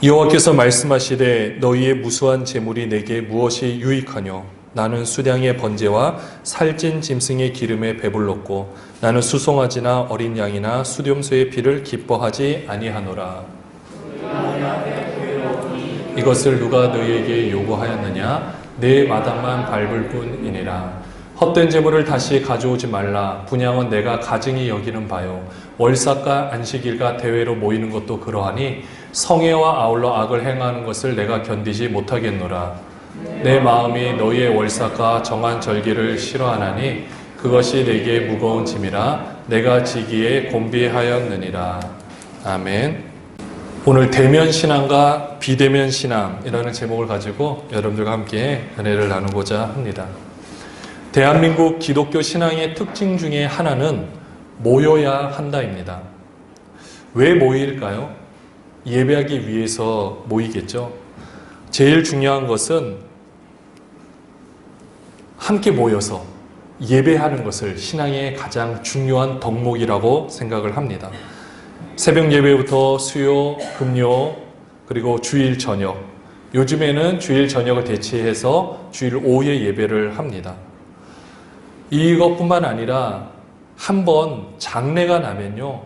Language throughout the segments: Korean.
여호와께서 말씀하시되 너희의 무수한 재물이 내게 무엇이 유익하뇨? 나는 수량의 번제와 살찐 짐승의 기름에 배불렀고 나는 수송아지나 어린 양이나 수렴소의 피를 기뻐하지 아니하노라. 이것을 누가 너희에게 요구하였느냐? 내 마당만 밟을 뿐이니라. 헛된 재물을 다시 가져오지 말라. 분향은 내가 가증히 여기는 바요. 월삭과 안식일과 대회로 모이는 것도 그러하니 성회와 아울러 악을 행하는 것을 내가 견디지 못하겠노라. 내 마음이 너희의 월삭과 정한 절기를 싫어하나니 그것이 내게 무거운 짐이라 내가 지기에 곤비하였느니라. 아멘. 오늘 대면 신앙과 비대면 신앙이라는 제목을 가지고 여러분들과 함께 은혜를 나누고자 합니다. 대한민국 기독교 신앙의 특징 중에 하나는 모여야 한다입니다. 왜 모일까요? 예배하기 위해서 모이겠죠. 제일 중요한 것은 함께 모여서 예배하는 것을 신앙의 가장 중요한 덕목이라고 생각을 합니다. 새벽 예배부터 수요, 금요, 그리고 주일 저녁. 요즘에는 주일 저녁을 대체해서 주일 오후에 예배를 합니다. 이것뿐만 아니라 한번 장례가 나면요,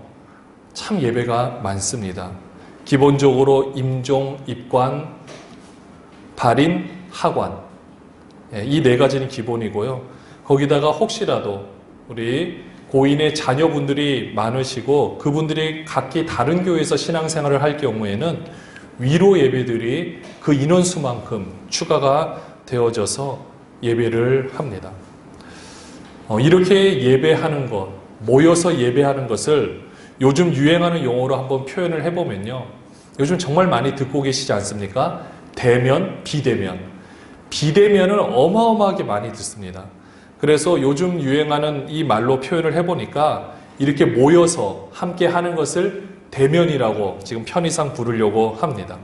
참 예배가 많습니다. 기본적으로 임종, 입관, 발인, 하관, 이 네 가지는 기본이고요. 거기다가 혹시라도 우리 고인의 자녀분들이 많으시고 그분들이 각기 다른 교회에서 신앙생활을 할 경우에는 위로 예배들이 그 인원수만큼 추가가 되어져서 예배를 합니다. 이렇게 예배하는 것, 모여서 예배하는 것을 요즘 유행하는 용어로 한번 표현을 해보면요, 요즘 정말 많이 듣고 계시지 않습니까? 대면, 비대면. 비대면을 어마어마하게 많이 듣습니다. 그래서 요즘 유행하는 이 말로 표현을 해보니까 이렇게 모여서 함께 하는 것을 대면이라고 지금 편의상 부르려고 합니다.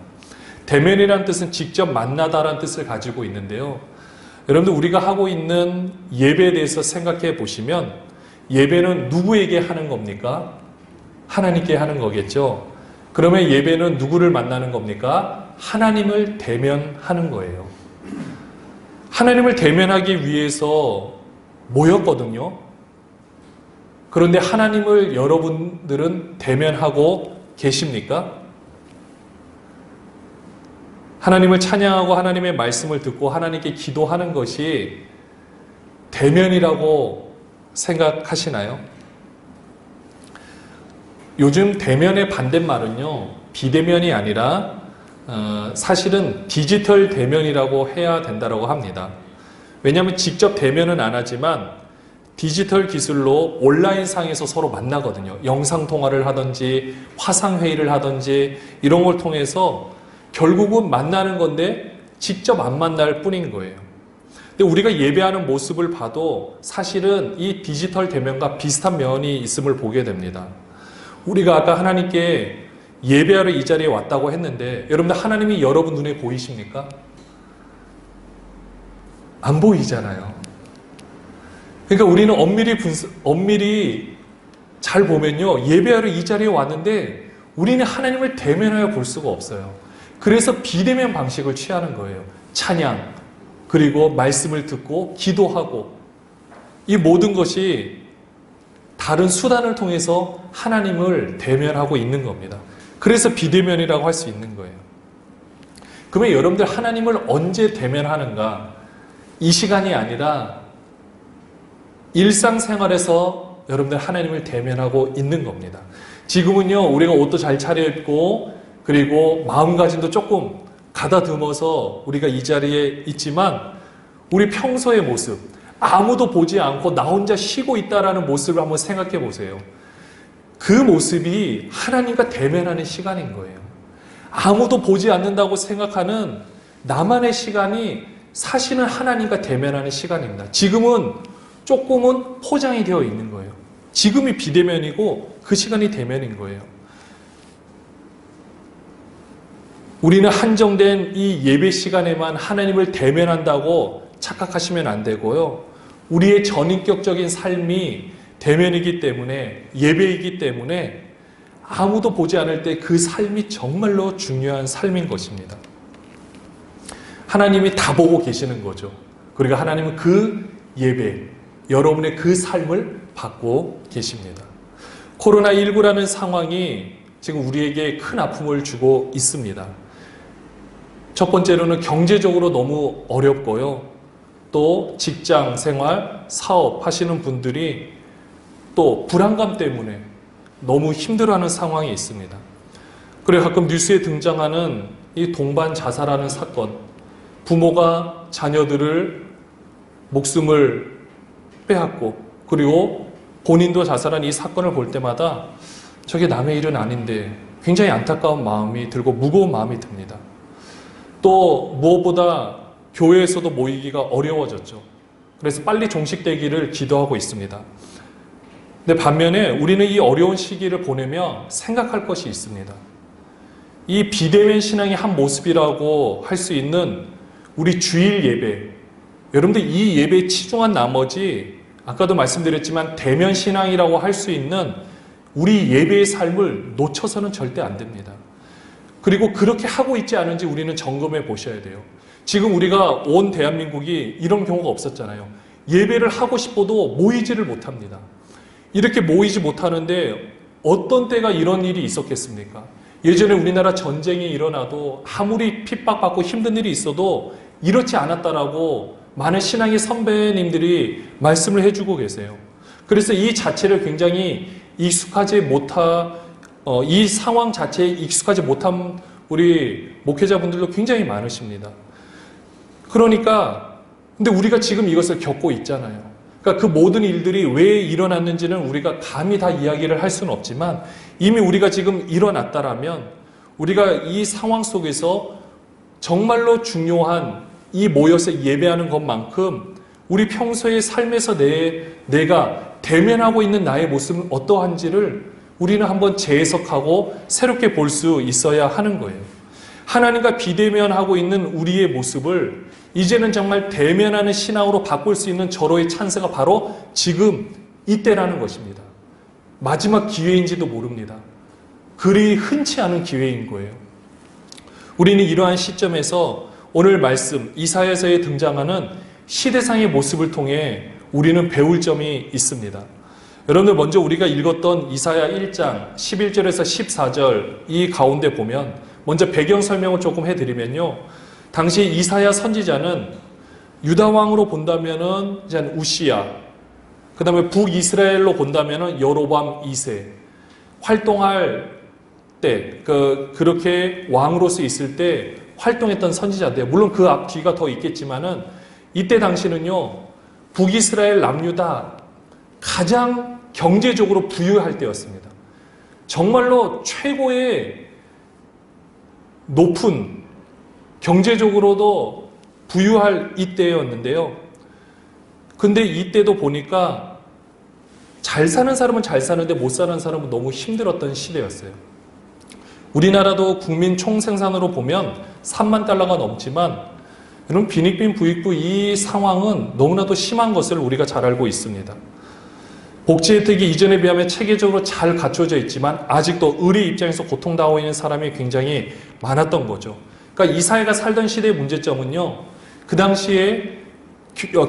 대면이라는 뜻은 직접 만나다라는 뜻을 가지고 있는데요. 여러분들, 우리가 하고 있는 예배에 대해서 생각해 보시면 예배는 누구에게 하는 겁니까? 하나님께 하는 거겠죠. 그러면 예배는 누구를 만나는 겁니까? 하나님을 대면하는 거예요. 하나님을 대면하기 위해서 모였거든요. 그런데 하나님을 여러분들은 대면하고 계십니까? 하나님을 찬양하고 하나님의 말씀을 듣고 하나님께 기도하는 것이 대면이라고 생각하시나요? 요즘 대면의 반대말은요, 비대면이 아니라 사실은 디지털 대면이라고 해야 된다고 합니다. 왜냐하면 직접 대면은 안 하지만 디지털 기술로 온라인상에서 서로 만나거든요. 영상통화를 하든지 화상회의를 하든지 이런 걸 통해서 결국은 만나는 건데 직접 안 만날 뿐인 거예요. 근데 우리가 예배하는 모습을 봐도 사실은 이 디지털 대면과 비슷한 면이 있음을 보게 됩니다. 우리가 아까 하나님께 예배하러 이 자리에 왔다고 했는데 여러분들, 하나님이 여러분 눈에 보이십니까? 안 보이잖아요. 그러니까 우리는 엄밀히 잘 보면요, 예배하러 이 자리에 왔는데 우리는 하나님을 대면하여 볼 수가 없어요. 그래서 비대면 방식을 취하는 거예요. 찬양, 그리고 말씀을 듣고 기도하고, 이 모든 것이 다른 수단을 통해서 하나님을 대면하고 있는 겁니다. 그래서 비대면이라고 할 수 있는 거예요. 그러면 여러분들, 하나님을 언제 대면하는가? 이 시간이 아니라 일상생활에서 여러분들 하나님을 대면하고 있는 겁니다. 지금은요, 우리가 옷도 잘 차려입고 그리고 마음가짐도 조금 가다듬어서 우리가 이 자리에 있지만 우리 평소의 모습, 아무도 보지 않고 나 혼자 쉬고 있다라는 모습을 한번 생각해 보세요. 그 모습이 하나님과 대면하는 시간인 거예요. 아무도 보지 않는다고 생각하는 나만의 시간이 사실은 하나님과 대면하는 시간입니다. 지금은 조금은 포장이 되어 있는 거예요. 지금이 비대면이고 그 시간이 대면인 거예요. 우리는 한정된 이 예배 시간에만 하나님을 대면한다고 착각하시면 안 되고요. 우리의 전인격적인 삶이 대면이기 때문에, 예배이기 때문에 아무도 보지 않을 때 그 삶이 정말로 중요한 삶인 것입니다. 하나님이 다 보고 계시는 거죠. 그리고 하나님은 그 예배, 여러분의 그 삶을 받고 계십니다. 코로나19라는 상황이 지금 우리에게 큰 아픔을 주고 있습니다. 첫 번째로는 경제적으로 너무 어렵고요. 또 직장 생활, 사업 하시는 분들이 또 불안감 때문에 너무 힘들어하는 상황이 있습니다. 그리고 가끔 뉴스에 등장하는 이 동반 자살하는 사건, 부모가 자녀들을 목숨을 빼앗고 그리고 본인도 자살한 이 사건을 볼 때마다 저게 남의 일은 아닌데 굉장히 안타까운 마음이 들고 무거운 마음이 듭니다. 또 무엇보다 교회에서도 모이기가 어려워졌죠. 그래서 빨리 종식되기를 기도하고 있습니다. 근데 반면에 우리는 이 어려운 시기를 보내며 생각할 것이 있습니다. 이 비대면 신앙의 한 모습이라고 할 수 있는 우리 주일 예배, 여러분들 이 예배에 치중한 나머지 아까도 말씀드렸지만 대면 신앙이라고 할 수 있는 우리 예배의 삶을 놓쳐서는 절대 안 됩니다. 그리고 그렇게 하고 있지 않은지 우리는 점검해 보셔야 돼요. 지금 우리가 온 대한민국이 이런 경우가 없었잖아요. 예배를 하고 싶어도 모이지를 못합니다. 이렇게 모이지 못하는데 어떤 때가 이런 일이 있었겠습니까? 예전에 우리나라 전쟁이 일어나도 아무리 핍박받고 힘든 일이 있어도 이렇지 않았다라고 많은 신앙의 선배님들이 말씀을 해주고 계세요. 그래서 이 자체를 굉장히 익숙하지 못한 이 상황 자체에 익숙하지 못한 우리 목회자분들도 굉장히 많으십니다. 그러니까 근데 우리가 지금 이것을 겪고 있잖아요. 그러니까 그 모든 일들이 왜 일어났는지는 우리가 감히 다 이야기를 할 수는 없지만 이미 우리가 지금 일어났다라면 우리가 이 상황 속에서 정말로 중요한 이 모여서 예배하는 것만큼 우리 평소의 삶에서 내가 대면하고 있는 나의 모습은 어떠한지를 우리는 한번 재해석하고 새롭게 볼 수 있어야 하는 거예요. 하나님과 비대면하고 있는 우리의 모습을 이제는 정말 대면하는 신앙으로 바꿀 수 있는 절호의 찬스가 바로 지금 이때라는 것입니다. 마지막 기회인지도 모릅니다. 그리 흔치 않은 기회인 거예요. 우리는 이러한 시점에서 오늘 말씀 이사야서에 등장하는 시대상의 모습을 통해 우리는 배울 점이 있습니다. 여러분들 먼저 우리가 읽었던 이사야 1장 11절에서 14절 이 가운데 보면 먼저 배경 설명을 조금 해드리면요. 당시 이사야 선지자는 유다 왕으로 본다면은 이제 우시야, 그 다음에 북이스라엘로 본다면은 여로밤 2세 활동할 때 그렇게 왕으로서 있을 때 활동했던 선지자인데요. 물론 그 앞 뒤가 더 있겠지만은 이때 당시는요 북이스라엘 남유다 가장 경제적으로 부유할 때였습니다. 정말로 최고의 높은 경제적으로도 부유할 이때였는데요. 근데 이때도 보니까 잘 사는 사람은 잘 사는데 못 사는 사람은 너무 힘들었던 시대였어요. 우리나라도 국민 총생산으로 보면 3만 달러가 넘지만 여러분 빈익빈 부익부 이 상황은 너무나도 심한 것을 우리가 잘 알고 있습니다. 복지 혜택이 이전에 비하면 체계적으로 잘 갖춰져 있지만 아직도 의리 입장에서 고통당하고 있는 사람이 굉장히 많았던 거죠. 그러니까 이사야가 살던 시대의 문제점은요. 그 당시에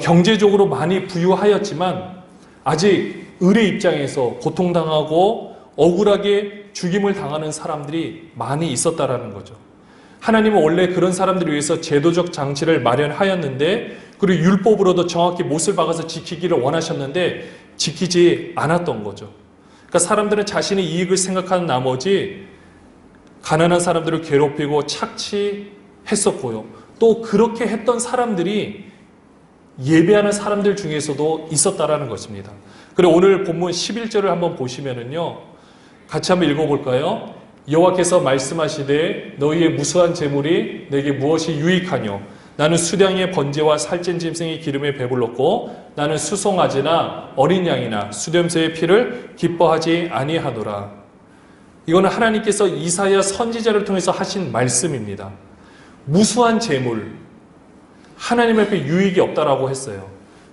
경제적으로 많이 부유하였지만 아직 의리 입장에서 고통당하고 억울하게 죽임을 당하는 사람들이 많이 있었다라는 거죠. 하나님은 원래 그런 사람들을 위해서 제도적 장치를 마련하였는데 그리고 율법으로도 정확히 못을 박아서 지키기를 원하셨는데 지키지 않았던 거죠. 그러니까 사람들은 자신의 이익을 생각하는 나머지 가난한 사람들을 괴롭히고 착취했었고요. 또 그렇게 했던 사람들이 예배하는 사람들 중에서도 있었다라는 것입니다. 그리고 오늘 본문 11절을 한번 보시면은요. 같이 한번 읽어볼까요? 여호와께서 말씀하시되 너희의 무수한 재물이 내게 무엇이 유익하뇨? 나는 수량의 번제와 살찐 짐승의 기름에 배불렀고 나는 수송아지나 어린 양이나 수렴새의 피를 기뻐하지 아니하노라. 이거는 하나님께서 이사야 선지자를 통해서 하신 말씀입니다. 무수한 재물, 하나님 앞에 유익이 없다라고 했어요.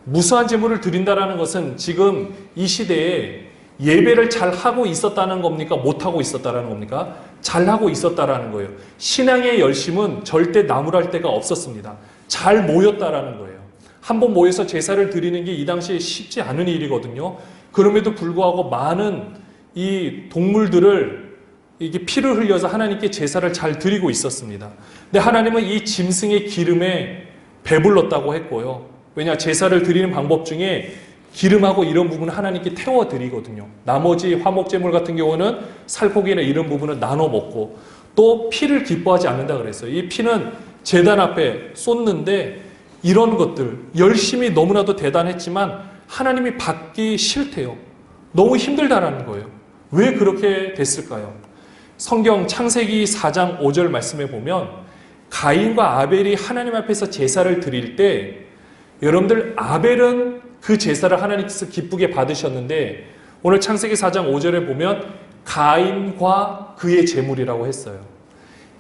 무수한 재물을 드린다라는 것은 지금 이 시대에 예배를 잘 하고 있었다는 겁니까? 못하고 있었다는 겁니까? 잘 하고 있었다라는 거예요. 신앙의 열심은 절대 나무랄 데가 없었습니다. 잘 모였다라는 거예요. 한번 모여서 제사를 드리는 게 이 당시에 쉽지 않은 일이거든요. 그럼에도 불구하고 많은 이 동물들을 이게 피를 흘려서 하나님께 제사를 잘 드리고 있었습니다. 근데 하나님은 이 짐승의 기름에 배불렀다고 했고요. 왜냐, 제사를 드리는 방법 중에 기름하고 이런 부분은 하나님께 태워드리거든요. 나머지 화목제물 같은 경우는 살코기나 이런 부분은 나눠 먹고, 또 피를 기뻐하지 않는다 그랬어요. 이 피는 제단 앞에 쏟는데 이런 것들 열심히 너무나도 대단했지만 하나님이 받기 싫대요. 너무 힘들다라는 거예요. 왜 그렇게 됐을까요? 성경 창세기 4장 5절 말씀에 보면 가인과 아벨이 하나님 앞에서 제사를 드릴 때, 여러분들 아벨은 그 제사를 하나님께서 기쁘게 받으셨는데, 오늘 창세기 4장 5절에 보면 가인과 그의 제물이라고 했어요.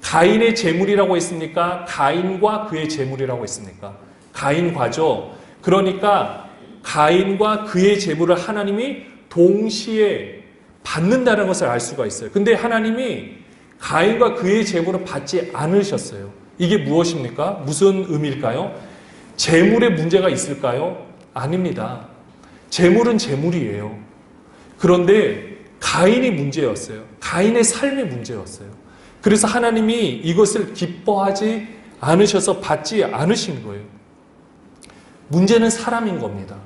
가인의 제물이라고 했습니까? 가인과 그의 제물이라고 했습니까? 가인과죠. 그러니까 가인과 그의 제물을 하나님이 동시에 받는다는 것을 알 수가 있어요. 근데 하나님이 가인과 그의 제물을 받지 않으셨어요. 이게 무엇입니까? 무슨 의미일까요? 제물에 문제가 있을까요? 아닙니다. 제물은 제물이에요. 그런데 가인이 문제였어요. 가인의 삶이 문제였어요. 그래서 하나님이 이것을 기뻐하지 않으셔서 받지 않으신 거예요. 문제는 사람인 겁니다.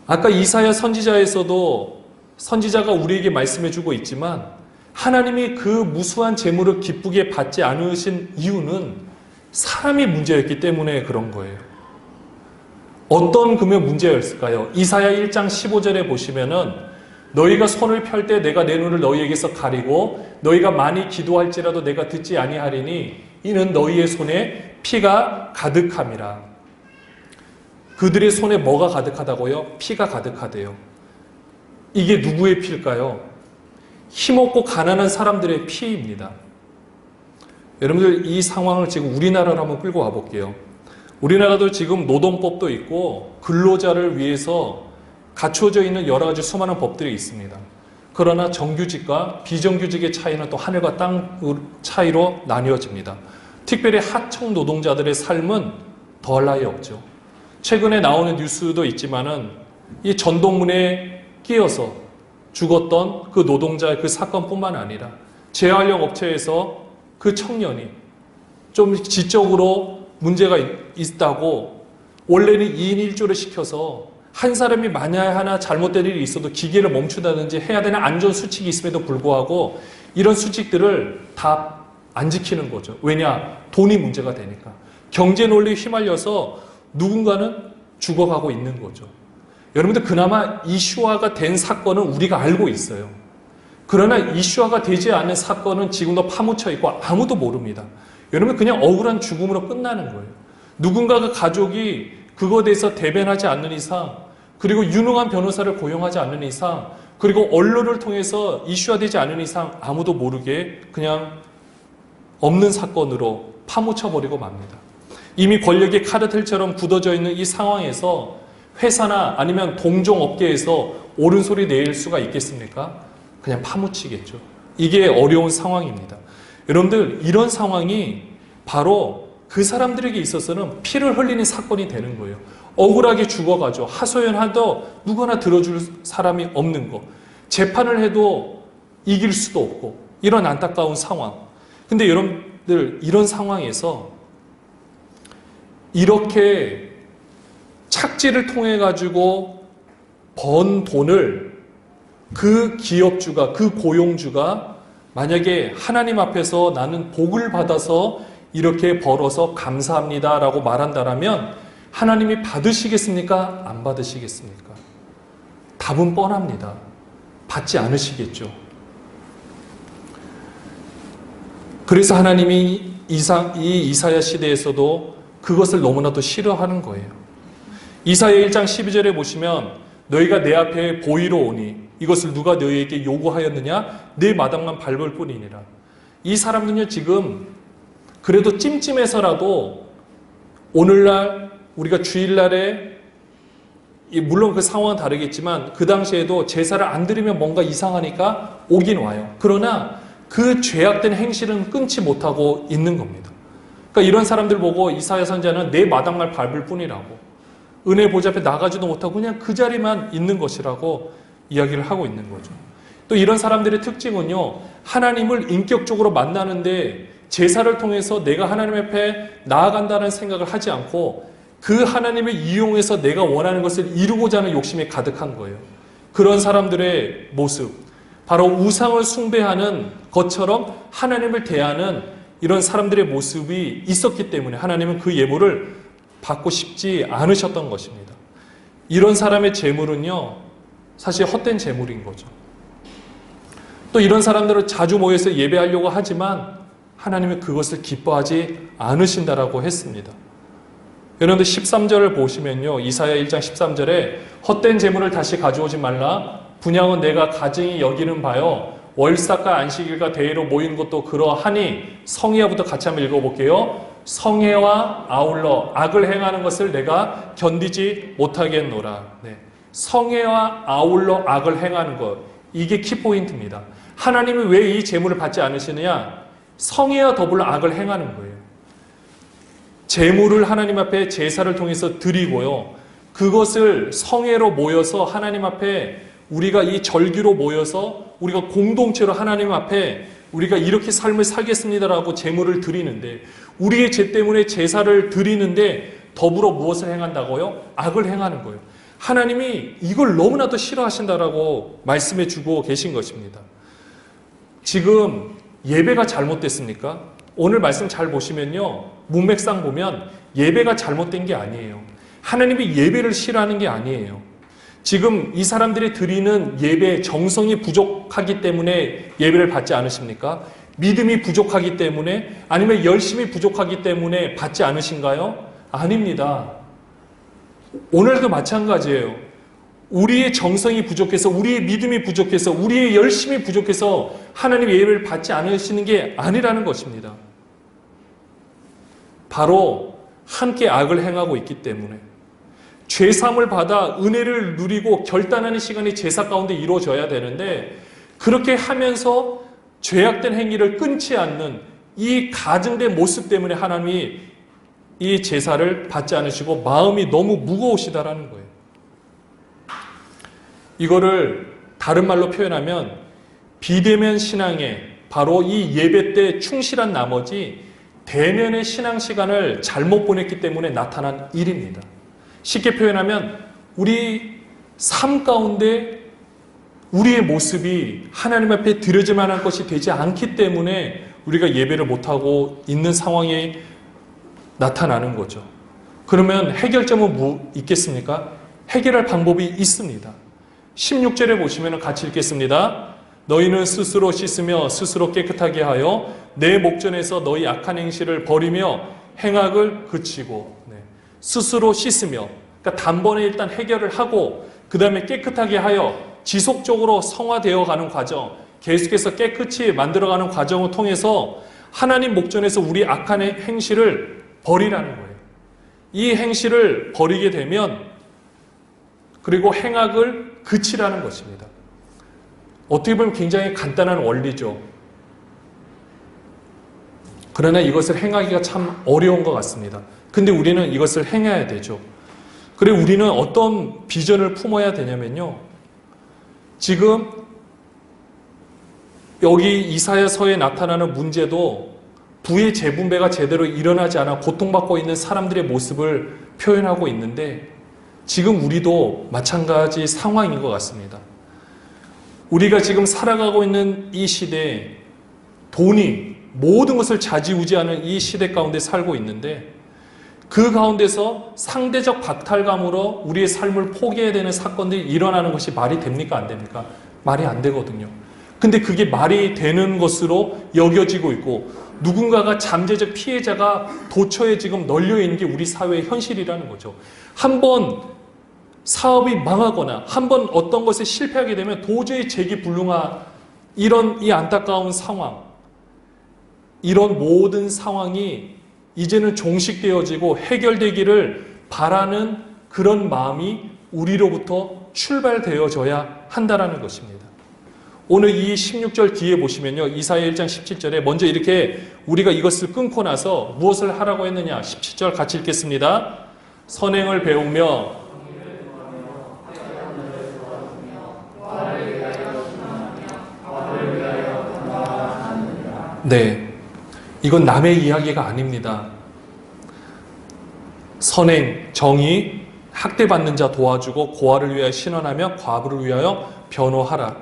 아까 이사야 선지자에서도 선지자가 우리에게 말씀해주고 있지만, 하나님이 그 무수한 재물을 기쁘게 받지 않으신 이유는 사람이 문제였기 때문에 그런 거예요. 어떤 그러면 문제였을까요? 이사야 1장 15절에 보시면은 너희가 손을 펼 때 내가 내 눈을 너희에게서 가리고 너희가 많이 기도할지라도 내가 듣지 아니하리니 이는 너희의 손에 피가 가득함이라. 그들의 손에 뭐가 가득하다고요? 피가 가득하대요. 이게 누구의 피일까요? 힘없고 가난한 사람들의 피입니다. 여러분들, 이 상황을 지금 우리나라로 한번 끌고 와볼게요. 우리나라도 지금 노동법도 있고 근로자를 위해서 갖추어져 있는 여러 가지 수많은 법들이 있습니다. 그러나 정규직과 비정규직의 차이는 또 하늘과 땅 차이로 나뉘어집니다. 특별히 하청 노동자들의 삶은 더할 나위 없죠. 최근에 나오는 뉴스도 있지만은 이 전동문에 끼어서 죽었던 그 노동자의 그 사건뿐만 아니라 재활용 업체에서 그 청년이 좀 지적으로 문제가 있다고 원래는 2인 1조를 시켜서 한 사람이 만약에 하나 잘못된 일이 있어도 기계를 멈추다든지 해야 되는 안전수칙이 있음에도 불구하고 이런 수칙들을 다 안 지키는 거죠. 왜냐? 돈이 문제가 되니까. 경제 논리에 휘말려서 누군가는 죽어가고 있는 거죠. 여러분들, 그나마 이슈화가 된 사건은 우리가 알고 있어요. 그러나 이슈화가 되지 않는 사건은 지금도 파묻혀 있고 아무도 모릅니다. 여러분, 그냥 억울한 죽음으로 끝나는 거예요. 누군가가 가족이 그거에 대해서 대변하지 않는 이상, 그리고 유능한 변호사를 고용하지 않는 이상, 그리고 언론을 통해서 이슈화되지 않는 이상 아무도 모르게 그냥 없는 사건으로 파묻혀버리고 맙니다. 이미 권력의 카르텔처럼 굳어져 있는 이 상황에서 회사나 아니면 동종업계에서 옳은 소리 낼 수가 있겠습니까? 그냥 파묻히겠죠. 이게 어려운 상황입니다. 여러분들, 이런 상황이 바로 그 사람들에게 있어서는 피를 흘리는 사건이 되는 거예요. 억울하게 죽어가죠. 하소연하도 누구나 들어줄 사람이 없는 거. 재판을 해도 이길 수도 없고, 이런 안타까운 상황. 근데 여러분들, 이런 상황에서 이렇게 착지를 통해 가지고 번 돈을 그 기업주가, 그 고용주가 만약에 하나님 앞에서 나는 복을 받아서 이렇게 벌어서 감사합니다라고 말한다라면 하나님이 받으시겠습니까? 안 받으시겠습니까? 답은 뻔합니다. 받지 않으시겠죠. 그래서 하나님이 이 이사야 시대에서도 그것을 너무나도 싫어하는 거예요. 이사야 1장 12절에 보시면 너희가 내 앞에 보이러 오니 이것을 누가 너희에게 요구하였느냐? 내 마당만 밟을 뿐이니라. 이 사람들은요, 지금 그래도 찜찜해서라도 오늘날 우리가 주일날에 물론 그 상황은 다르겠지만 그 당시에도 제사를 안 드리면 뭔가 이상하니까 오긴 와요. 그러나 그 죄악된 행실은 끊지 못하고 있는 겁니다. 그러니까 이런 사람들 보고 이사야 선지자는 내 마당말 밟을 뿐이라고, 은혜 보좌 앞에 나가지도 못하고 그냥 그 자리만 있는 것이라고 이야기를 하고 있는 거죠. 또 이런 사람들의 특징은요, 하나님을 인격적으로 만나는데 제사를 통해서 내가 하나님 앞에 나아간다는 생각을 하지 않고 그 하나님을 이용해서 내가 원하는 것을 이루고자 하는 욕심이 가득한 거예요. 그런 사람들의 모습, 바로 우상을 숭배하는 것처럼 하나님을 대하는 이런 사람들의 모습이 있었기 때문에 하나님은 그 예물을 받고 싶지 않으셨던 것입니다. 이런 사람의 재물은요, 사실 헛된 재물인 거죠. 또 이런 사람들은 자주 모여서 예배하려고 하지만 하나님은 그것을 기뻐하지 않으신다라고 했습니다. 여러분들 13절을 보시면요, 이사야 1장 13절에 헛된 재물을 다시 가져오지 말라, 분향은 내가 가증히 여기는 바요, 월삭과 안식일과 대회로 모이는 것도 그러하니, 성회와부터 같이 한번 읽어볼게요. 성회와 아울러 악을 행하는 것을 내가 견디지 못하겠노라. 네. 성회와 아울러 악을 행하는 것, 이게 키포인트입니다. 하나님이 왜 이 재물을 받지 않으시느냐? 성회와 더불어 악을 행하는 거예요. 재물을 하나님 앞에 제사를 통해서 드리고요, 그것을 성회로 모여서 하나님 앞에 우리가 이 절기로 모여서 우리가 공동체로 하나님 앞에 우리가 이렇게 삶을 살겠습니다라고 제물을 드리는데, 우리의 죄 때문에 제사를 드리는데 더불어 무엇을 행한다고요? 악을 행하는 거예요. 하나님이 이걸 너무나도 싫어하신다라고 말씀해 주고 계신 것입니다. 지금 예배가 잘못됐습니까? 오늘 말씀 잘 보시면요, 문맥상 보면 예배가 잘못된 게 아니에요. 하나님이 예배를 싫어하는 게 아니에요. 지금 이 사람들이 드리는 예배 정성이 부족하기 때문에 예배를 받지 않으십니까? 믿음이 부족하기 때문에, 아니면 열심히 부족하기 때문에 받지 않으신가요? 아닙니다. 오늘도 마찬가지예요. 우리의 정성이 부족해서, 우리의 믿음이 부족해서, 우리의 열심이 부족해서 하나님의 예배를 받지 않으시는 게 아니라는 것입니다. 바로 함께 악을 행하고 있기 때문에, 죄사함을 받아 은혜를 누리고 결단하는 시간이 제사 가운데 이루어져야 되는데, 그렇게 하면서 죄악된 행위를 끊지 않는 이 가증된 모습 때문에 하나님이 이 제사를 받지 않으시고 마음이 너무 무거우시다라는 거예요. 이거를 다른 말로 표현하면 비대면 신앙에, 바로 이 예배 때 충실한 나머지 대면의 신앙 시간을 잘못 보냈기 때문에 나타난 일입니다. 쉽게 표현하면 우리 삶 가운데 우리의 모습이 하나님 앞에 드려질 만한 것이 되지 않기 때문에 우리가 예배를 못하고 있는 상황이 나타나는 거죠. 그러면 해결점은 뭐 있겠습니까? 해결할 방법이 있습니다. 16절에 보시면 같이 읽겠습니다. 너희는 스스로 씻으며 스스로 깨끗하게 하여 내 목전에서 너희 악한 행실을 버리며 행악을 그치고, 스스로 씻으며, 그러니까 단번에 일단 해결을 하고 그 다음에 깨끗하게 하여 지속적으로 성화되어 가는 과정, 계속해서 깨끗이 만들어가는 과정을 통해서 하나님 목전에서 우리 악한 행실을 버리라는 거예요. 이 행실을 버리게 되면, 그리고 행악을 그치라는 것입니다. 어떻게 보면 굉장히 간단한 원리죠. 그러나 이것을 행하기가 참 어려운 것 같습니다. 근데 우리는 이것을 행해야 되죠. 그리고 우리는 어떤 비전을 품어야 되냐면요, 지금 여기 이사야서에 나타나는 문제도 부의 재분배가 제대로 일어나지 않아 고통받고 있는 사람들의 모습을 표현하고 있는데, 지금 우리도 마찬가지 상황인 것 같습니다. 우리가 지금 살아가고 있는 이 시대에 돈이 모든 것을 좌지우지하는 이 시대 가운데 살고 있는데, 그 가운데서 상대적 박탈감으로 우리의 삶을 포기해야 되는 사건들이 일어나는 것이 말이 됩니까? 안 됩니까? 말이 안 되거든요. 근데 그게 말이 되는 것으로 여겨지고 있고, 누군가가 잠재적 피해자가 도처에 지금 널려 있는 게 우리 사회의 현실이라는 거죠. 한번 사업이 망하거나 한번 어떤 것에 실패하게 되면 도저히 재기불능한 이런 이 안타까운 상황, 이런 모든 상황이 이제는 종식되어지고 해결되기를 바라는 그런 마음이 우리로부터 출발되어져야 한다라는 것입니다. 오늘 이 16절 뒤에 보시면요. 이사야 1장 17절에 먼저 이렇게 우리가 이것을 끊고 나서 무엇을 하라고 했느냐. 17절 같이 읽겠습니다. 선행을 배우며 네, 이건 남의 이야기가 아닙니다. 선행, 정의, 학대받는 자 도와주고 고아를 위하여 신원하며 과부를 위하여 변호하라.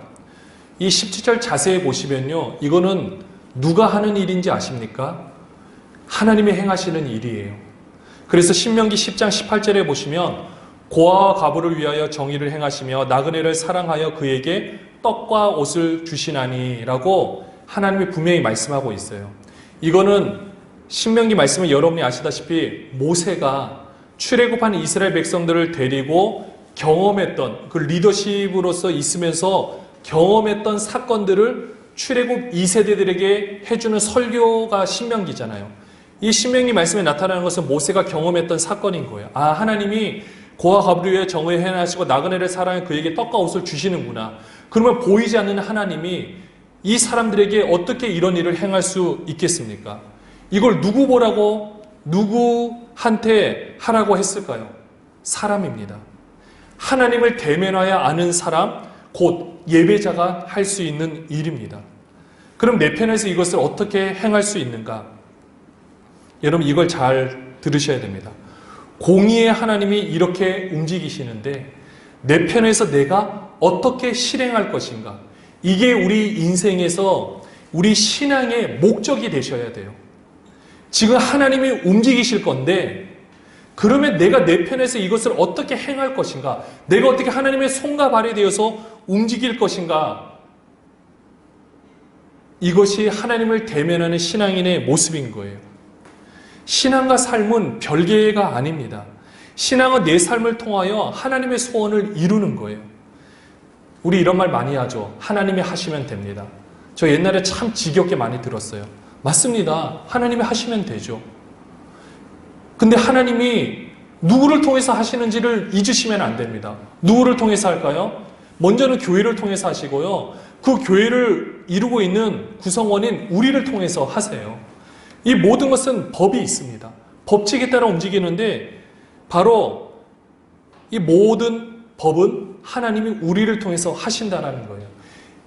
이 17절 자세히 보시면요. 이거는 누가 하는 일인지 아십니까? 하나님이 행하시는 일이에요. 그래서 신명기 10장 18절에 보시면 고아와 과부를 위하여 정의를 행하시며 나그네를 사랑하여 그에게 떡과 옷을 주시나니 라고 하나님이 분명히 말씀하고 있어요. 이거는 신명기 말씀은 여러분이 아시다시피 모세가 출애굽한 이스라엘 백성들을 데리고 경험했던 그 리더십으로서 있으면서 경험했던 사건들을 출애굽 2세대들에게 해주는 설교가 신명기잖아요. 이 신명기 말씀에 나타나는 것은 모세가 경험했던 사건인 거예요. 아, 하나님이 고아 과부를 위해 정의를 행하시고 나그네를 사랑해 그에게 떡과 옷을 주시는구나. 그러면 보이지 않는 하나님이 이 사람들에게 어떻게 이런 일을 행할 수 있겠습니까? 이걸 누구 보라고 누구한테 하라고 했을까요? 사람입니다. 하나님을 대면하여 아는 사람, 곧 예배자가 할 수 있는 일입니다. 그럼 내 편에서 이것을 어떻게 행할 수 있는가? 여러분 이걸 잘 들으셔야 됩니다. 공의의 하나님이 이렇게 움직이시는데 내 편에서 내가 어떻게 실행할 것인가? 이게 우리 인생에서 우리 신앙의 목적이 되셔야 돼요. 지금 하나님이 움직이실 건데 그러면 내가 내 편에서 이것을 어떻게 행할 것인가? 내가 어떻게 하나님의 손과 발이 되어서 움직일 것인가? 이것이 하나님을 대면하는 신앙인의 모습인 거예요. 신앙과 삶은 별개가 아닙니다. 신앙은 내 삶을 통하여 하나님의 소원을 이루는 거예요. 우리 이런 말 많이 하죠. 하나님이 하시면 됩니다. 저 옛날에 참 지겹게 많이 들었어요. 맞습니다. 하나님이 하시면 되죠. 근데 하나님이 누구를 통해서 하시는지를 잊으시면 안 됩니다. 누구를 통해서 할까요? 먼저는 교회를 통해서 하시고요. 그 교회를 이루고 있는 구성원인 우리를 통해서 하세요. 이 모든 것은 법이 있습니다. 법칙에 따라 움직이는데 바로 이 모든 법은 하나님이 우리를 통해서 하신다는 거예요.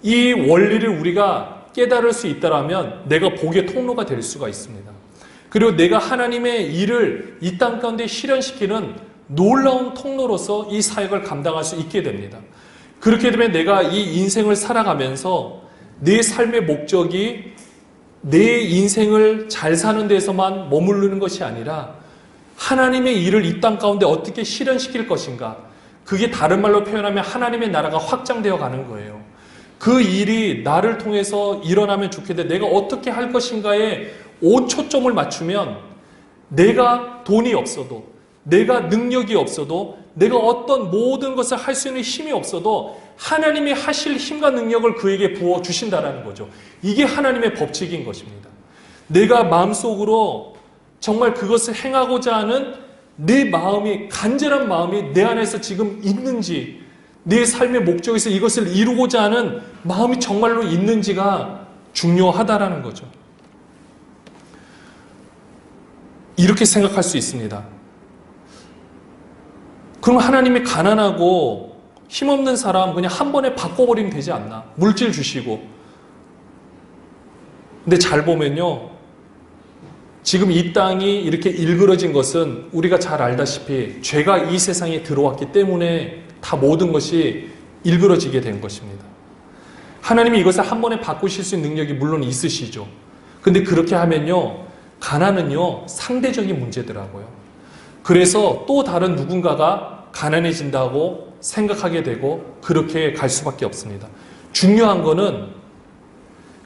이 원리를 우리가 깨달을 수 있다면 내가 복의 통로가 될 수가 있습니다. 그리고 내가 하나님의 일을 이 땅 가운데 실현시키는 놀라운 통로로서 이 사역을 감당할 수 있게 됩니다. 그렇게 되면 내가 이 인생을 살아가면서 내 삶의 목적이 내 인생을 잘 사는 데서만 머무르는 것이 아니라 하나님의 일을 이 땅 가운데 어떻게 실현시킬 것인가, 그게 다른 말로 표현하면 하나님의 나라가 확장되어 가는 거예요. 그 일이 나를 통해서 일어나면 좋겠는데 내가 어떻게 할 것인가에 초점을 맞추면 내가 돈이 없어도, 내가 능력이 없어도, 내가 어떤 모든 것을 할 수 있는 힘이 없어도 하나님이 하실 힘과 능력을 그에게 부어주신다는 거죠. 이게 하나님의 법칙인 것입니다. 내가 마음속으로 정말 그것을 행하고자 하는 내 마음이, 간절한 마음이 내 안에서 지금 있는지, 내 삶의 목적에서 이것을 이루고자 하는 마음이 정말로 있는지가 중요하다라는 거죠. 이렇게 생각할 수 있습니다. 그럼 하나님이 가난하고 힘없는 사람 그냥 한 번에 바꿔버리면 되지 않나? 물질 주시고. 근데 잘 보면요, 지금 이 땅이 이렇게 일그러진 것은 우리가 잘 알다시피 죄가 이 세상에 들어왔기 때문에 다 모든 것이 일그러지게 된 것입니다. 하나님이 이것을 한 번에 바꾸실 수 있는 능력이 물론 있으시죠. 근데 그렇게 하면요, 가난은요 상대적인 문제더라고요. 그래서 또 다른 누군가가 가난해진다고 생각하게 되고 그렇게 갈 수밖에 없습니다. 중요한 거는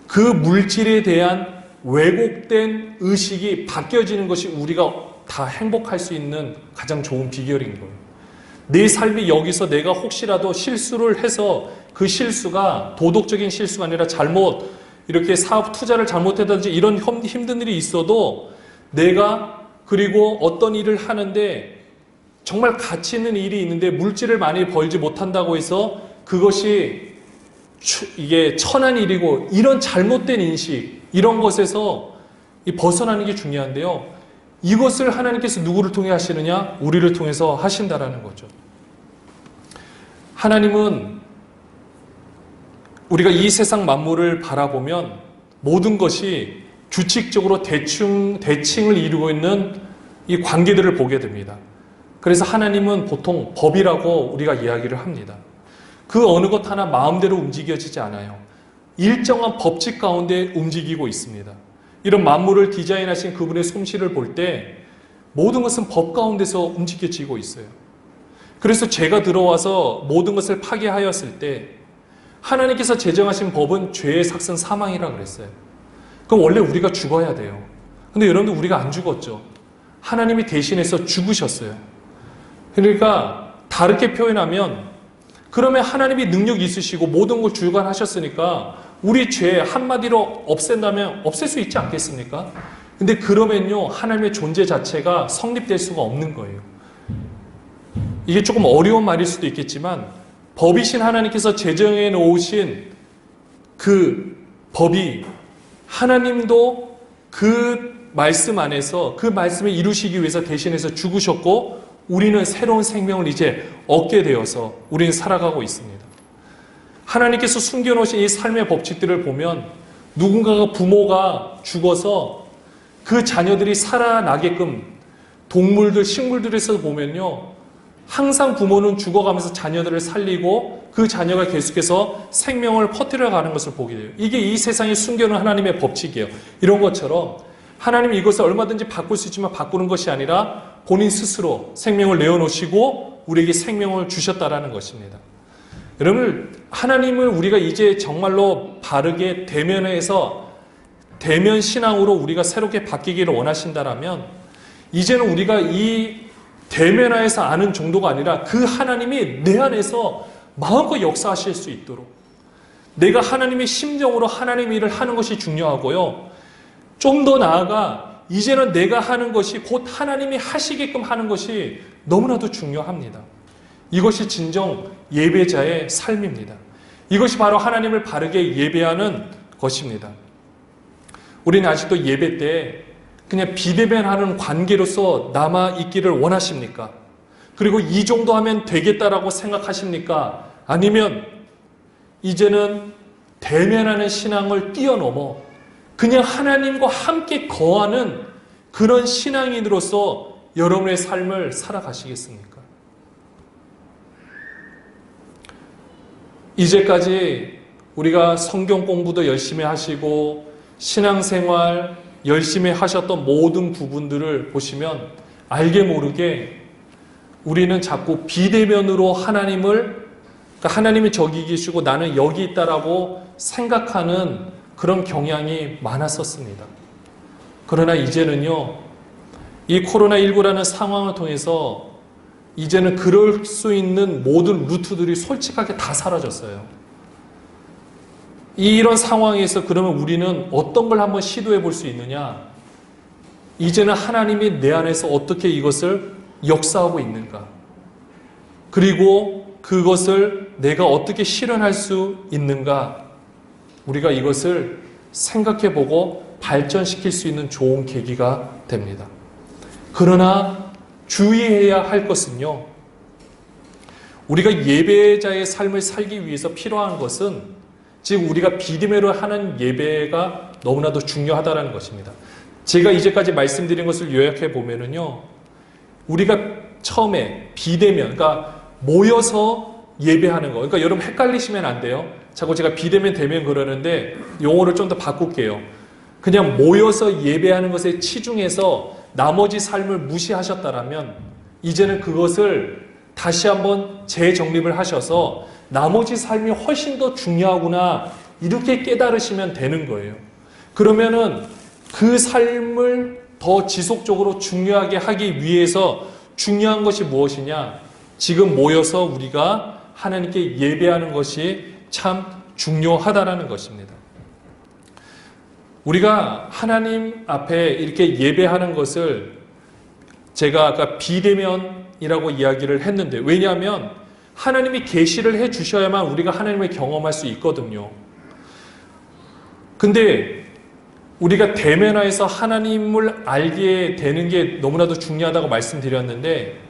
그 물질에 대한 왜곡된 의식이 바뀌어지는 것이 우리가 다 행복할 수 있는 가장 좋은 비결인 거예요. 내 삶이 여기서 내가 혹시라도 실수를 해서 그 실수가 도덕적인 실수가 아니라 잘못, 이렇게 사업 투자를 잘못했다든지 이런 힘든 일이 있어도 내가 그리고 어떤 일을 하는데 정말 가치 있는 일이 있는데 물질을 많이 벌지 못한다고 해서 그것이 이게 천한 일이고, 이런 잘못된 인식, 이런 것에서 벗어나는 게 중요한데요. 이것을 하나님께서 누구를 통해 하시느냐? 우리를 통해서 하신다라는 거죠. 하나님은 우리가 이 세상 만물을 바라보면 모든 것이 규칙적으로 대칭을 이루고 있는 이 관계들을 보게 됩니다. 그래서 하나님은 보통 법이라고 우리가 이야기를 합니다. 그 어느 것 하나 마음대로 움직여지지 않아요. 일정한 법칙 가운데 움직이고 있습니다. 이런 만물을 디자인하신 그분의 솜씨를 볼 때 모든 것은 법 가운데서 움직여지고 있어요. 그래서 죄가 들어와서 모든 것을 파괴하였을 때 하나님께서 제정하신 법은 죄의 삭은 사망이라 그랬어요. 그럼 원래 우리가 죽어야 돼요. 근데 여러분들, 우리가 안 죽었죠. 하나님이 대신해서 죽으셨어요. 그러니까 다르게 표현하면, 그러면 하나님이 능력이 있으시고 모든 걸 주관하셨으니까 우리 죄 한마디로 없앤다면 없앨 수 있지 않겠습니까? 근데 그러면요, 하나님의 존재 자체가 성립될 수가 없는 거예요. 이게 조금 어려운 말일 수도 있겠지만, 법이신 하나님께서 제정해 놓으신 그 법이, 하나님도 그 말씀 안에서 그 말씀을 이루시기 위해서 대신해서 죽으셨고, 우리는 새로운 생명을 이제 얻게 되어서 우리는 살아가고 있습니다. 하나님께서 숨겨놓으신 이 삶의 법칙들을 보면, 누군가가 부모가 죽어서 그 자녀들이 살아나게끔, 동물들, 식물들에서 보면요, 항상 부모는 죽어가면서 자녀들을 살리고 그 자녀가 계속해서 생명을 퍼뜨려가는 것을 보게 돼요. 이게 이 세상에 숨겨놓은 하나님의 법칙이에요. 이런 것처럼 하나님이 이것을 얼마든지 바꿀 수 있지만 바꾸는 것이 아니라 본인 스스로 생명을 내어놓으시고 우리에게 생명을 주셨다라는 것입니다. 여러분, 하나님을 우리가 이제 정말로 바르게 대면해서 대면 신앙으로 우리가 새롭게 바뀌기를 원하신다라면, 이제는 우리가 이 대면하에서 아는 정도가 아니라 그 하나님이 내 안에서 마음껏 역사하실 수 있도록, 내가 하나님의 심정으로 하나님의 일을 하는 것이 중요하고요. 좀 더 나아가 이제는 내가 하는 것이 곧 하나님이 하시게끔 하는 것이 너무나도 중요합니다. 이것이 진정 예배자의 삶입니다. 이것이 바로 하나님을 바르게 예배하는 것입니다. 우리는 아직도 예배 때 그냥 비대면하는 관계로서 남아있기를 원하십니까? 그리고 이 정도 하면 되겠다라고 생각하십니까? 아니면 이제는 대면하는 신앙을 뛰어넘어 그냥 하나님과 함께 거하는 그런 신앙인으로서 여러분의 삶을 살아가시겠습니까? 이제까지 우리가 성경 공부도 열심히 하시고 신앙생활 열심히 하셨던 모든 부분들을 보시면 알게 모르게 우리는 자꾸 비대면으로 하나님을, 그러니까 하나님이 저기 계시고 나는 여기 있다라고 생각하는 그런 경향이 많았었습니다. 그러나 이제는요, 이 코로나19라는 상황을 통해서 이제는 그럴 수 있는 모든 루트들이 솔직하게 다 사라졌어요. 이런 상황에서 그러면 우리는 어떤 걸 한번 시도해 볼 수 있느냐? 이제는 하나님이 내 안에서 어떻게 이것을 역사하고 있는가? 그리고 그것을 내가 어떻게 실현할 수 있는가? 우리가 이것을 생각해 보고 발전시킬 수 있는 좋은 계기가 됩니다. 그러나 주의해야 할 것은요, 우리가 예배자의 삶을 살기 위해서 필요한 것은 지금 우리가 비대면으로 하는 예배가 너무나도 중요하다는 것입니다. 제가 이제까지 말씀드린 것을 요약해 보면은요, 우리가 처음에 비대면, 그러니까 모여서 예배하는 거, 그러니까 여러분 헷갈리시면 안 돼요. 자꾸 제가 비대면 대면 그러는데 용어를 좀 더 바꿀게요. 그냥 모여서 예배하는 것에 치중해서 나머지 삶을 무시하셨다라면 이제는 그것을 다시 한번 재정립을 하셔서 나머지 삶이 훨씬 더 중요하구나, 이렇게 깨달으시면 되는 거예요. 그러면은 그 삶을 더 지속적으로 중요하게 하기 위해서 중요한 것이 무엇이냐? 지금 모여서 우리가 하나님께 예배하는 것이 참 중요하다라는 것입니다. 우리가 하나님 앞에 이렇게 예배하는 것을 제가 아까 비대면이 신앙이라고 이야기를 했는데, 왜냐하면 하나님이 계시를 해 주셔야만 우리가 하나님을 경험할 수 있거든요. 근데 우리가 대면하여서 하나님을 알게 되는 게 너무나도 중요하다고 말씀드렸는데,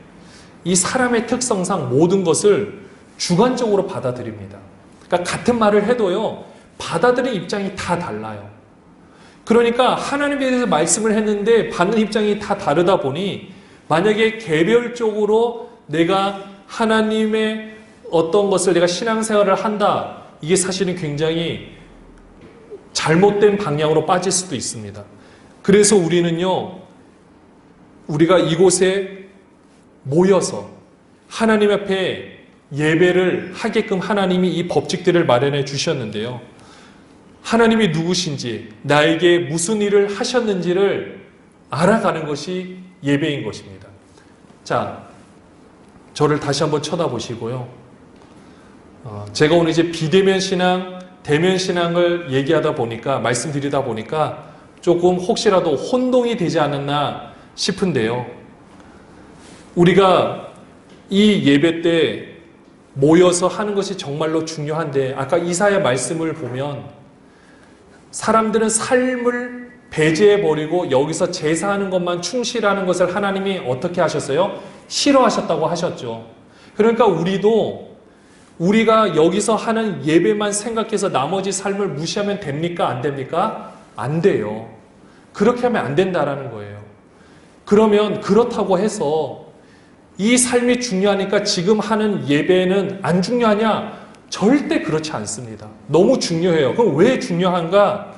이 사람의 특성상 모든 것을 주관적으로 받아들입니다. 그러니까 같은 말을 해도요, 받아들이는 입장이 다 달라요. 그러니까 하나님에 대해서 말씀을 했는데 받는 입장이 다 다르다 보니, 만약에 개별적으로 내가 하나님의 어떤 것을 내가 신앙생활을 한다, 이게 사실은 굉장히 잘못된 방향으로 빠질 수도 있습니다. 그래서 우리는요, 우리가 이곳에 모여서 하나님 앞에 예배를 하게끔 하나님이 이 법칙들을 마련해 주셨는데요. 하나님이 누구신지, 나에게 무슨 일을 하셨는지를 알아가는 것이 예배인 것입니다. 자, 저를 다시 한번 쳐다보시고요. 제가 오늘 이제 비대면 신앙, 대면 신앙을 얘기하다 보니까, 말씀드리다 보니까 조금 혹시라도 혼동이 되지 않았나 싶은데요. 우리가 이 예배 때 모여서 하는 것이 정말로 중요한데, 아까 이사야 말씀을 보면 사람들은 삶을 배제해버리고 여기서 제사하는 것만 충실하는 것을 하나님이 어떻게 하셨어요? 싫어하셨다고 하셨죠. 그러니까 우리가 여기서 하는 예배만 생각해서 나머지 삶을 무시하면 됩니까? 안 됩니까? 안 돼요. 그렇게 하면 안 된다라는 거예요. 그러면 그렇다고 해서 이 삶이 중요하니까 지금 하는 예배는 안 중요하냐? 절대 그렇지 않습니다. 너무 중요해요. 그럼 왜 중요한가?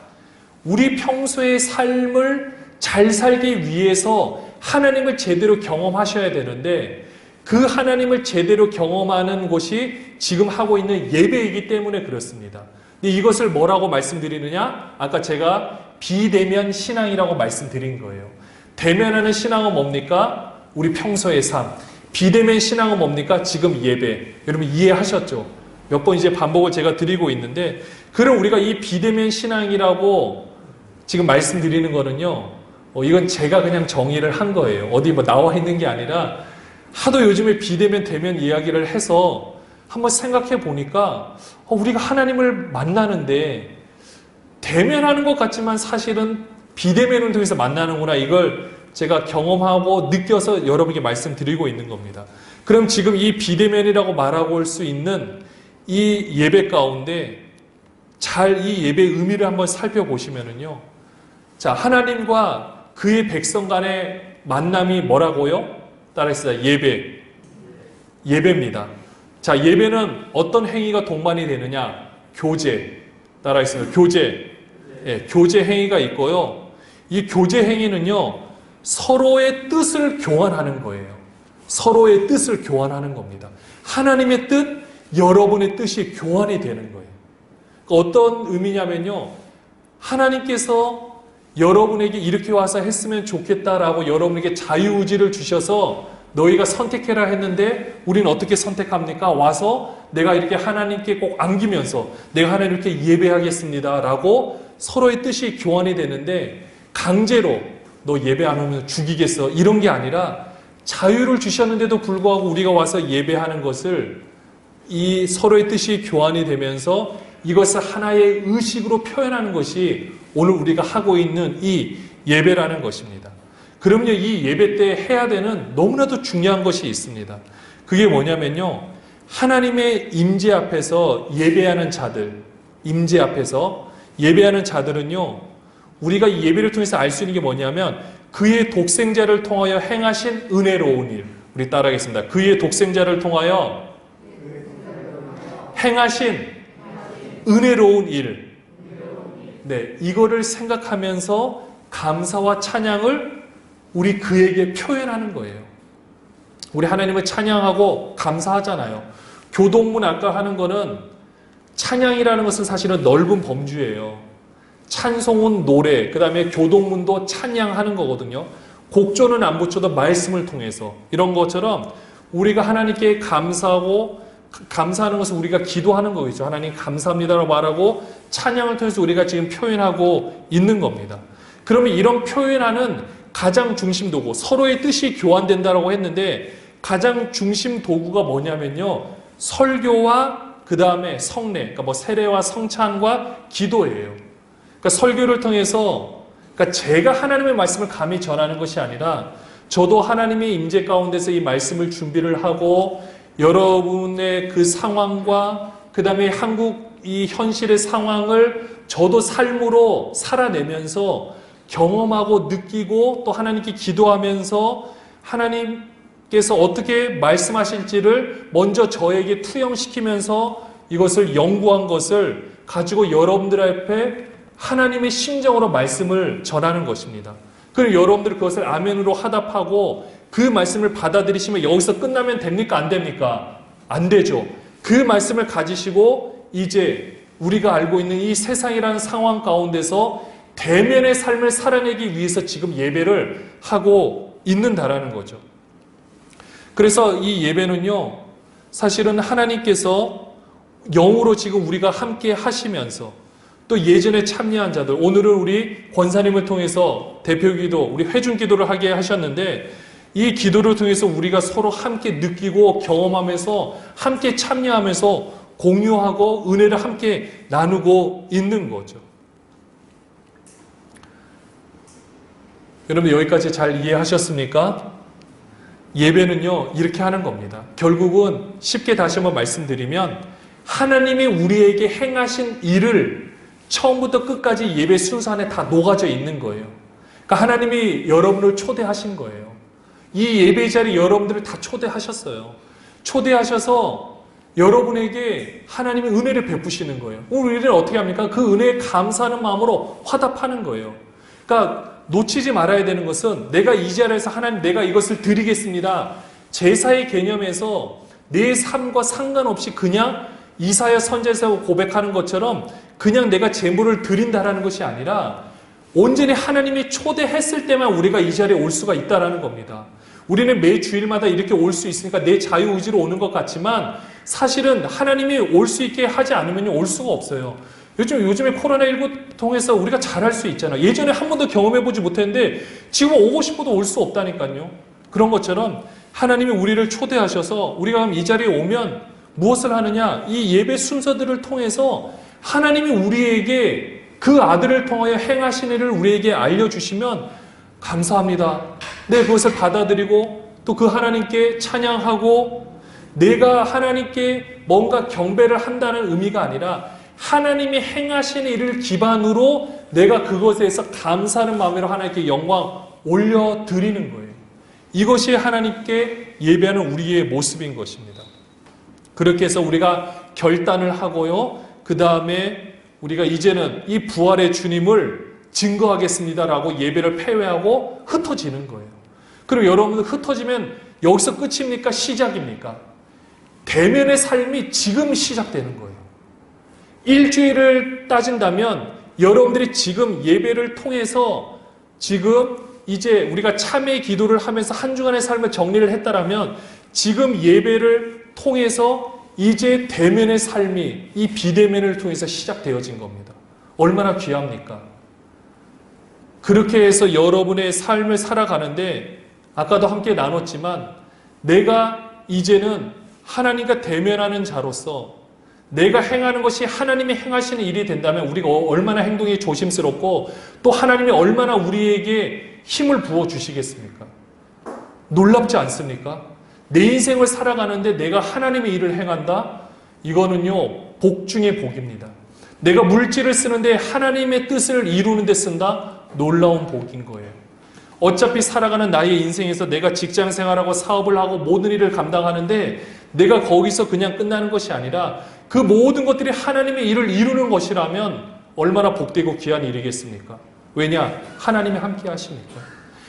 우리 평소의 삶을 잘 살기 위해서 하나님을 제대로 경험하셔야 되는데, 그 하나님을 제대로 경험하는 것이 지금 하고 있는 예배이기 때문에 그렇습니다. 근데 이것을 뭐라고 말씀드리느냐? 아까 제가 비대면 신앙이라고 말씀드린 거예요. 대면하는 신앙은 뭡니까? 우리 평소의 삶. 비대면 신앙은 뭡니까? 지금 예배. 여러분 이해하셨죠? 몇 번 이제 반복을 제가 드리고 있는데, 그럼 우리가 이 비대면 신앙이라고 지금 말씀드리는 거는요, 이건 제가 그냥 정의를 한 거예요. 어디 뭐 나와 있는 게 아니라, 하도 요즘에 비대면 대면 이야기를 해서 한번 생각해 보니까, 우리가 하나님을 만나는데 대면하는 것 같지만 사실은 비대면을 통해서 만나는구나, 이걸 제가 경험하고 느껴서 여러분에게 말씀드리고 있는 겁니다. 그럼 지금 이 비대면이라고 말하고 올 수 있는 이 예배 가운데 잘 이 예배의 의미를 한번 살펴보시면은요, 자, 하나님과 그의 백성 간의 만남이 뭐라고요? 따라했습니다. 예배입니다. 자, 예배는 어떤 행위가 동반이 되느냐? 교제. 따라했습니다. 교제. 예, 교제 행위가 있고요. 이 교제 행위는요, 서로의 뜻을 교환하는 거예요. 서로의 뜻을 교환하는 겁니다. 하나님의 뜻, 여러분의 뜻이 교환이 되는 거예요. 어떤 의미냐면요, 하나님께서 여러분에게 이렇게 와서 했으면 좋겠다라고 여러분에게 자유의지를 주셔서 너희가 선택해라 했는데, 우리는 어떻게 선택합니까? 와서 내가 이렇게 하나님께 꼭 안기면서 내가 하나님께 예배하겠습니다 라고 서로의 뜻이 교환이 되는데, 강제로 너 예배 안 오면 죽이겠어, 이런 게 아니라 자유를 주셨는데도 불구하고 우리가 와서 예배하는 것을, 이 서로의 뜻이 교환이 되면서 이것을 하나의 의식으로 표현하는 것이 오늘 우리가 하고 있는 이 예배라는 것입니다. 그럼요, 이 예배 때 해야 되는 너무나도 중요한 것이 있습니다. 그게 뭐냐면요, 하나님의 임재 앞에서 예배하는 자들, 임재 앞에서 예배하는 자들은요, 우리가 이 예배를 통해서 알 수 있는 게 뭐냐면, 그의 독생자를 통하여 행하신 은혜로운 일. 우리 따라하겠습니다. 그의 독생자를 통하여 행하신 은혜로운 일. 네, 이거를 생각하면서 감사와 찬양을 우리 그에게 표현하는 거예요. 우리 하나님을 찬양하고 감사하잖아요. 교동문 아까 하는 거는, 찬양이라는 것은 사실은 넓은 범주예요. 찬송은 노래, 그 다음에 교동문도 찬양하는 거거든요. 곡조는 안 붙여도 말씀을 통해서, 이런 것처럼 우리가 하나님께 감사하는 것은 우리가 기도하는 거겠죠. 하나님 감사합니다라고 말하고 찬양을 통해서 우리가 지금 표현하고 있는 겁니다. 그러면 이런 표현하는 가장 중심도고, 서로의 뜻이 교환된다라고 했는데, 가장 중심 도구가 뭐냐면요. 설교와 그 다음에 성례, 그러니까 뭐 세례와 성찬과 기도예요. 그러니까 설교를 통해서, 그러니까 제가 하나님의 말씀을 감히 전하는 것이 아니라 저도 하나님의 임재 가운데서 이 말씀을 준비를 하고 여러분의 그 상황과 그 다음에 한국 이 현실의 상황을 저도 삶으로 살아내면서 경험하고 느끼고 또 하나님께 기도하면서 하나님께서 어떻게 말씀하실지를 먼저 저에게 투영시키면서 이것을 연구한 것을 가지고 여러분들 앞에 하나님의 심정으로 말씀을 전하는 것입니다. 그리고 여러분들이 그것을 아멘으로 화답하고 그 말씀을 받아들이시면 여기서 끝나면 됩니까? 안 됩니까? 안 되죠. 그 말씀을 가지시고 이제 우리가 알고 있는 이 세상이라는 상황 가운데서 대면의 삶을 살아내기 위해서 지금 예배를 하고 있는다라는 거죠. 그래서 이 예배는요, 사실은 하나님께서 영으로 지금 우리가 함께 하시면서 또 예전에 참여한 자들, 오늘은 우리 권사님을 통해서 대표기도, 우리 회중기도를 하게 하셨는데 이 기도를 통해서 우리가 서로 함께 느끼고 경험하면서 함께 참여하면서 공유하고 은혜를 함께 나누고 있는 거죠. 여러분 여기까지 잘 이해하셨습니까? 예배는요 이렇게 하는 겁니다. 결국은 쉽게 다시 한번 말씀드리면 하나님이 우리에게 행하신 일을 처음부터 끝까지 예배 순서 안에 다 녹아져 있는 거예요. 그러니까 하나님이 여러분을 초대하신 거예요. 이 예배 자리에 여러분들을 다 초대하셨어요. 초대하셔서 여러분에게 하나님의 은혜를 베푸시는 거예요. 우리는 어떻게 합니까? 그 은혜에 감사하는 마음으로 화답하는 거예요. 그러니까 놓치지 말아야 되는 것은 내가 이 자리에서 하나님 내가 이것을 드리겠습니다. 제사의 개념에서 내 삶과 상관없이 그냥 이사야 선지자가 고백하는 것처럼 그냥 내가 제물을 드린다라는 것이 아니라 온전히 하나님이 초대했을 때만 우리가 이 자리에 올 수가 있다라는 겁니다. 우리는 매 주일마다 이렇게 올 수 있으니까 내 자유의지로 오는 것 같지만 사실은 하나님이 올 수 있게 하지 않으면 올 수가 없어요. 요즘에 코로나19 통해서 우리가 잘할 수 있잖아요. 예전에 한 번도 경험해보지 못했는데 지금 오고 싶어도 올 수 없다니까요. 그런 것처럼 하나님이 우리를 초대하셔서 우리가 이 자리에 오면 무엇을 하느냐? 이 예배 순서들을 통해서 하나님이 우리에게 그 아들을 통하여 행하신 일을 우리에게 알려주시면 감사합니다. 네, 그것을 받아들이고 또 그 하나님께 찬양하고 내가 하나님께 뭔가 경배를 한다는 의미가 아니라 하나님이 행하신 일을 기반으로 내가 그것에서 감사하는 마음으로 하나님께 영광 올려드리는 거예요. 이것이 하나님께 예배하는 우리의 모습인 것입니다. 그렇게 해서 우리가 결단을 하고요. 그 다음에 우리가 이제는 이 부활의 주님을 증거하겠습니다라고 예배를 폐회하고 흩어지는 거예요. 그리고 여러분들 흩어지면 여기서 끝입니까? 시작입니까? 대면의 삶이 지금 시작되는 거예요. 일주일을 따진다면 여러분들이 지금 예배를 통해서 지금 이제 우리가 참회 기도를 하면서 한 주간의 삶을 정리를 했다라면 지금 예배를 통해서 이제 대면의 삶이 이 비대면을 통해서 시작되어진 겁니다. 얼마나 귀합니까? 그렇게 해서 여러분의 삶을 살아가는데 아까도 함께 나눴지만 내가 이제는 하나님과 대면하는 자로서 내가 행하는 것이 하나님이 행하시는 일이 된다면 우리가 얼마나 행동이 조심스럽고 또 하나님이 얼마나 우리에게 힘을 부어주시겠습니까? 놀랍지 않습니까? 내 인생을 살아가는데 내가 하나님의 일을 행한다? 이거는요 복 중의 복입니다. 내가 물질을 쓰는데 하나님의 뜻을 이루는 데 쓴다? 놀라운 복인 거예요. 어차피 살아가는 나의 인생에서 내가 직장 생활하고 사업을 하고 모든 일을 감당하는데 내가 거기서 그냥 끝나는 것이 아니라 그 모든 것들이 하나님의 일을 이루는 것이라면 얼마나 복되고 귀한 일이겠습니까? 왜냐? 하나님이 함께 하시니까.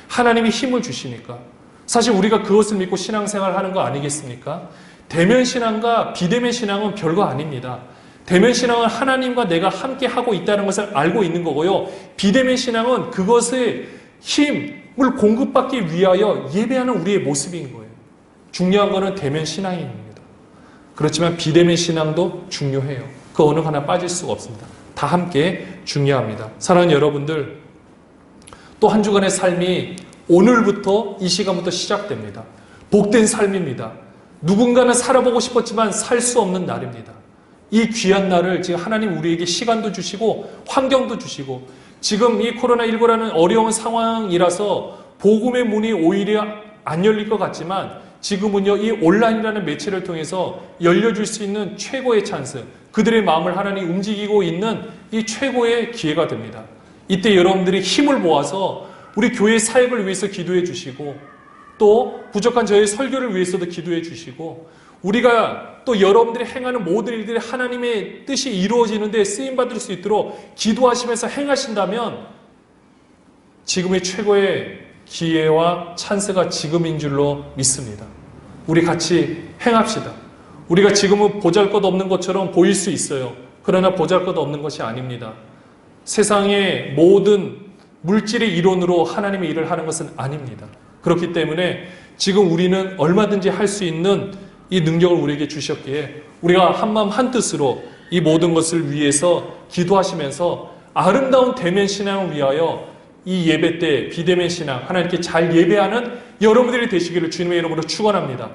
하나님이 힘을 주시니까. 사실 우리가 그것을 믿고 신앙생활 하는 거 아니겠습니까? 대면 신앙과 비대면 신앙은 별거 아닙니다. 대면 신앙은 하나님과 내가 함께 하고 있다는 것을 알고 있는 거고요. 비대면 신앙은 그것의 힘을 공급받기 위하여 예배하는 우리의 모습인 거예요. 중요한 거는 대면 신앙입니다. 그렇지만 비대면 신앙도 중요해요. 그 어느 하나 빠질 수가 없습니다. 다 함께 중요합니다. 사랑하는 여러분들, 또 한 주간의 삶이 오늘부터 이 시간부터 시작됩니다. 복된 삶입니다. 누군가는 살아보고 싶었지만 살 수 없는 날입니다. 이 귀한 날을 지금 하나님 우리에게 시간도 주시고 환경도 주시고 지금 이 코로나19라는 어려운 상황이라서 복음의 문이 오히려 안 열릴 것 같지만 지금은요, 이 온라인이라는 매체를 통해서 열려줄 수 있는 최고의 찬스, 그들의 마음을 하나님 움직이고 있는 이 최고의 기회가 됩니다. 이때 여러분들이 힘을 모아서 우리 교회 사역을 위해서 기도해 주시고 또 부족한 저희 설교를 위해서도 기도해 주시고 우리가 또 여러분들이 행하는 모든 일들이 하나님의 뜻이 이루어지는 데 쓰임받을 수 있도록 기도하시면서 행하신다면 지금의 최고의 기회와 찬스가 지금인 줄로 믿습니다. 우리 같이 행합시다. 우리가 지금은 보잘것없는 것처럼 보일 수 있어요. 그러나 보잘것없는 것이 아닙니다. 세상의 모든 물질의 이론으로 하나님의 일을 하는 것은 아닙니다. 그렇기 때문에 지금 우리는 얼마든지 할 수 있는 이 능력을 우리에게 주셨기에 우리가 한마음 한뜻으로 이 모든 것을 위해서 기도하시면서 아름다운 대면 신앙을 위하여 이 예배 때 비대면 신앙 하나님께 잘 예배하는 여러분들이 되시기를 주님의 이름으로 축원합니다.